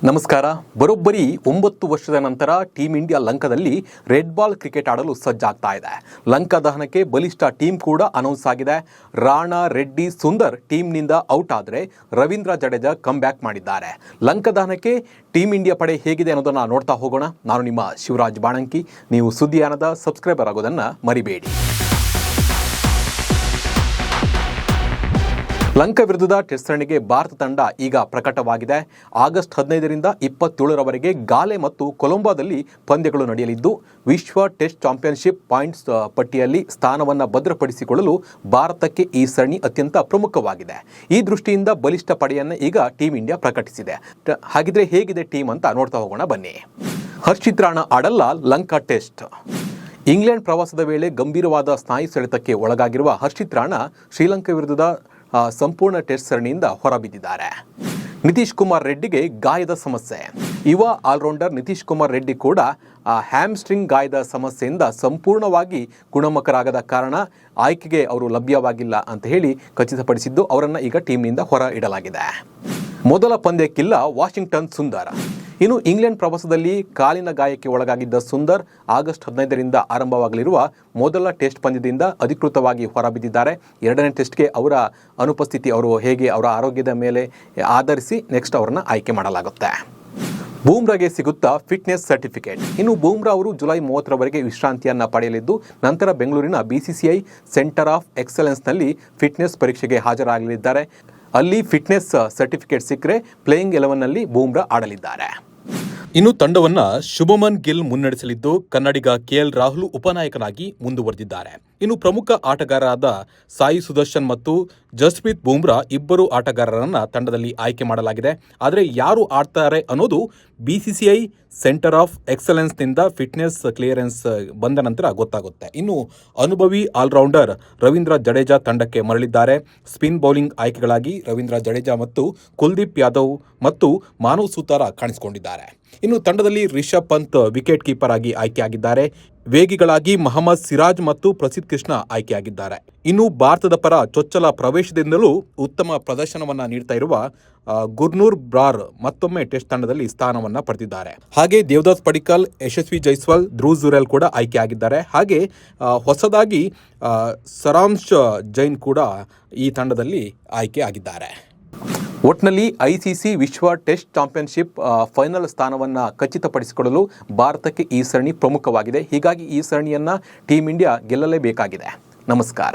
ನಮಸ್ಕಾರ. ಬರೋಬ್ಬರಿ 9 ವರ್ಷದ ನಂತರ ಟೀಂ ಇಂಡಿಯಾ ಲಂಕಾದಲ್ಲಿ ರೆಡ್ ಬಾಲ್ ಕ್ರಿಕೆಟ್ ಆಡಲು ಸಜ್ಜಾಗ್ತಾ ಇದೆ. ಲಂಕಾ ದಹನಕ್ಕೆ ಬಲಿಷ್ಠ ಟೀಂ ಕೂಡ ಅನೌನ್ಸ್ ಆಗಿದೆ. ರಾಣಾ, ರೆಡ್ಡಿ, ಸುಂದರ್ ಟೀಮ್ನಿಂದ ಔಟ್ ಆದರೆ ರವೀಂದ್ರ ಜಡೇಜಾ ಕಮ್ ಬ್ಯಾಕ್ ಮಾಡಿದ್ದಾರೆ. ಲಂಕಾ ದಹನಕ್ಕೆ ಟೀಂ ಇಂಡಿಯಾ ಪಡೆ ಹೇಗಿದೆ ಅನ್ನೋದನ್ನು ನೋಡ್ತಾ ಹೋಗೋಣ. ನಾನು ನಿಮ್ಮ ಶಿವರಾಜ್ ಬಾಣಂಕಿ. ನೀವು ಸುದ್ದಿಯಾನದ ಸಬ್ಸ್ಕ್ರೈಬರ್ ಆಗೋದನ್ನು ಮರಿಬೇಡಿ. ಲಂಕಾ ವಿರುದ್ಧದ ಟೆಸ್ಟ್ ಸರಣಿಗೆ ಭಾರತ ತಂಡ ಈಗ ಪ್ರಕಟವಾಗಿದೆ. ಆಗಸ್ಟ್ 15ರಿಂದ 27ರವರೆಗೆ ಗಾಲೆ ಮತ್ತು ಕೊಲಂಬೋದಲ್ಲಿ ಪಂದ್ಯಗಳು ನಡೆಯಲಿದ್ದು, ವಿಶ್ವ ಟೆಸ್ಟ್ ಚಾಂಪಿಯನ್ಶಿಪ್ ಪಾಯಿಂಟ್ಸ್ ಪಟ್ಟಿಯಲ್ಲಿ ಸ್ಥಾನವನ್ನು ಭದ್ರಪಡಿಸಿಕೊಳ್ಳಲು ಭಾರತಕ್ಕೆ ಈ ಸರಣಿ ಅತ್ಯಂತ ಪ್ರಮುಖವಾಗಿದೆ. ಈ ದೃಷ್ಟಿಯಿಂದ ಬಲಿಷ್ಠ ಪಡೆಯನ್ನು ಈಗ ಟೀಂ ಇಂಡಿಯಾ ಪ್ರಕಟಿಸಿದೆ. ಹಾಗಿದ್ರೆ ಹೇಗಿದೆ ಟೀಮ್ ಅಂತ ನೋಡ್ತಾ ಹೋಗೋಣ ಬನ್ನಿ. ಹರ್ಷಿತ್ ರಾಣಾ ಆಡಲ್ಲ ಲಂಕಾ ಟೆಸ್ಟ್. ಇಂಗ್ಲೆಂಡ್ ಪ್ರವಾಸದ ವೇಳೆ ಗಂಭೀರವಾದ ಸ್ನಾಯು ಸೆಳೆತಕ್ಕೆ ಒಳಗಾಗಿರುವ ಹರ್ಷಿತ್ ರಾಣಾ ಶ್ರೀಲಂಕಾ ವಿರುದ್ಧದ ಸಂಪೂರ್ಣ ಟೆಸ್ಟ್ ಸರಣಿಯಿಂದ ಹೊರಬಿದ್ದಿದ್ದಾರೆ. ನಿತೀಶ್ ಕುಮಾರ್ ರೆಡ್ಡಿಗೆ ಗಾಯದ ಸಮಸ್ಯೆ. ಯುವ ಆಲ್ರೌಂಡರ್ ನಿತೀಶ್ ಕುಮಾರ್ ರೆಡ್ಡಿ ಕೂಡ ಹ್ಯಾಮ್ಸ್ಟ್ರಿಂಗ್ ಗಾಯದ ಸಮಸ್ಯೆಯಿಂದ ಸಂಪೂರ್ಣವಾಗಿ ಗುಣಮುಖರಾಗದ ಕಾರಣ ಆಯ್ಕೆಗೆ ಅವರು ಲಭ್ಯವಾಗಿಲ್ಲ ಅಂತ ಹೇಳಿ ಖಚಿತಪಡಿಸಿದ್ದು, ಅವರನ್ನು ಈಗ ಟೀಮ್ನಿಂದ ಹೊರ ಇಡಲಾಗಿದೆ. ಮೊದಲ ಪಂದ್ಯಕ್ಕಿಲ್ಲ ವಾಷಿಂಗ್ಟನ್ ಸುಂದರ್. ಇನ್ನು ಇಂಗ್ಲೆಂಡ್ ಪ್ರವಾಸದಲ್ಲಿ ಕಾಲಿನ ಗಾಯಕ್ಕೆ ಒಳಗಾಗಿದ್ದ ಸುಂದರ್ ಆಗಸ್ಟ್ 15ರಿಂದ ಆರಂಭವಾಗಲಿರುವ ಮೊದಲ ಟೆಸ್ಟ್ ಪಂದ್ಯದಿಂದ ಅಧಿಕೃತವಾಗಿ ಹೊರಬಿದ್ದಿದ್ದಾರೆ. ಎರಡನೇ ಟೆಸ್ಟ್ಗೆ ಅವರ ಅನುಪಸ್ಥಿತಿ ಅವರ ಆರೋಗ್ಯದ ಮೇಲೆ ಆಧರಿಸಿ ನೆಕ್ಸ್ಟ್ ಅವರನ್ನು ಆಯ್ಕೆ ಮಾಡಲಾಗುತ್ತೆ. ಬೂಮ್ರಾಗೆ ಸಿಗುತ್ತಾ ಫಿಟ್ನೆಸ್ ಸರ್ಟಿಫಿಕೇಟ್. ಇನ್ನು ಬೂಮ್ರಾ ಅವರು ಜುಲೈ 30ರವರೆಗೆ ವಿಶ್ರಾಂತಿಯನ್ನು ಪಡೆಯಲಿದ್ದು, ನಂತರ ಬೆಂಗಳೂರಿನ BCCI ಸೆಂಟರ್ ಆಫ್ ಎಕ್ಸಲೆನ್ಸ್ನಲ್ಲಿ ಫಿಟ್ನೆಸ್ ಪರೀಕ್ಷೆಗೆ ಹಾಜರಾಗಲಿದ್ದಾರೆ. ಅಲ್ಲಿ ಫಿಟ್ನೆಸ್ ಸರ್ಟಿಫಿಕೇಟ್ ಸಿಕ್ಕರೆ ಪ್ಲೇಯಿಂಗ್ 11ನಲ್ಲಿ ಬೂಮ್ರಾ ಆಡಲಿದ್ದಾರೆ. ಇನ್ನು ತಂಡವನ್ನು ಶುಭಮನ್ ಗಿಲ್ ಮುನ್ನಡೆಸಲಿದ್ದು, ಕನ್ನಡಿಗ KL ರಾಹುಲ್ ಉಪನಾಯಕನಾಗಿ ಮುಂದುವರೆದಿದ್ದಾರೆ. ಇನ್ನು ಪ್ರಮುಖ ಆಟಗಾರರಾದ ಸಾಯಿ ಸುದರ್ಶನ್ ಮತ್ತು ಜಸ್ಪ್ರೀತ್ ಬೂಮ್ರಾ ಇಬ್ಬರು ಆಟಗಾರರನ್ನು ತಂಡದಲ್ಲಿ ಆಯ್ಕೆ ಮಾಡಲಾಗಿದೆ. ಆದರೆ ಯಾರು ಆಡ್ತಾರೆ ಅನ್ನೋದು BCCI ಸೆಂಟರ್ ಆಫ್ ಎಕ್ಸಲೆನ್ಸ್ನಿಂದ ಫಿಟ್ನೆಸ್ ಕ್ಲಿಯರೆನ್ಸ್ ಬಂದ ನಂತರ ಗೊತ್ತಾಗುತ್ತೆ. ಇನ್ನು ಅನುಭವಿ ಆಲ್ರೌಂಡರ್ ರವೀಂದ್ರ ಜಡೇಜಾ ತಂಡಕ್ಕೆ ಮರಳಿದ್ದಾರೆ. ಸ್ಪಿನ್ ಬೌಲಿಂಗ್ ಆಯ್ಕೆಗಳಾಗಿ ರವೀಂದ್ರ ಜಡೇಜಾ ಮತ್ತು ಕುಲ್ದೀಪ್ ಯಾದವ್ ಮತ್ತು ಮಾನವ್ ಸುತಾರ ಕಾಣಿಸಿಕೊಂಡಿದ್ದಾರೆ. ಇನ್ನು ತಂಡದಲ್ಲಿ ರಿಷಬ್ ಪಂತ್ ವಿಕೆಟ್ ಕೀಪರ್ ಆಗಿ ಆಯ್ಕೆಯಾಗಿದ್ದಾರೆ. ವೇಗಿಗಳಾಗಿ ಮೊಹಮ್ಮದ್ ಸಿರಾಜ್ ಮತ್ತು ಪ್ರಸಿದ್ಧ ಕೃಷ್ಣ ಆಯ್ಕೆಯಾಗಿದ್ದಾರೆ. ಇನ್ನು ಭಾರತದ ಪರ ಚೊಚ್ಚಲ ಪ್ರವೇಶದಿಂದಲೂ ಉತ್ತಮ ಪ್ರದರ್ಶನವನ್ನು ನೀಡ್ತಾ ಇರುವ ಗುರ್ನೂರ್ ಬ್ರಾರ್ ಮತ್ತೊಮ್ಮೆ ಟೆಸ್ಟ್ ತಂಡದಲ್ಲಿ ಸ್ಥಾನವನ್ನು ಪಡೆದಿದ್ದಾರೆ. ಹಾಗೆ ದೇವದಾಸ್ ಪಡಿಕ್ಕಲ್, ಯಶಸ್ವಿ ಜೈಸ್ವಾಲ್, ಧ್ರುವ್ ಜುರೇಲ್ ಕೂಡ ಆಯ್ಕೆಯಾಗಿದ್ದಾರೆ. ಹಾಗೆ ಹೊಸದಾಗಿ ಸರಾಂಶ್ ಜೈನ್ ಕೂಡ ಈ ತಂಡದಲ್ಲಿ ಆಯ್ಕೆ ಆಗಿದ್ದಾರೆ. ಒಟ್ನಲ್ಲಿ ICC ವಿಶ್ವ ಟೆಸ್ಟ್ ಚಾಂಪಿಯನ್ಶಿಪ್ ಫೈನಲ್ ಸ್ಥಾನವನ್ನು ಖಚಿತಪಡಿಸಿಕೊಳ್ಳಲು ಭಾರತಕ್ಕೆ ಈ ಸರಣಿ ಪ್ರಮುಖವಾಗಿದೆ. ಹೀಗಾಗಿ ಈ ಸರಣಿಯನ್ನು ಟೀಂ ಇಂಡಿಯಾ ಗೆಲ್ಲಲೇಬೇಕಾಗಿದೆ. ನಮಸ್ಕಾರ.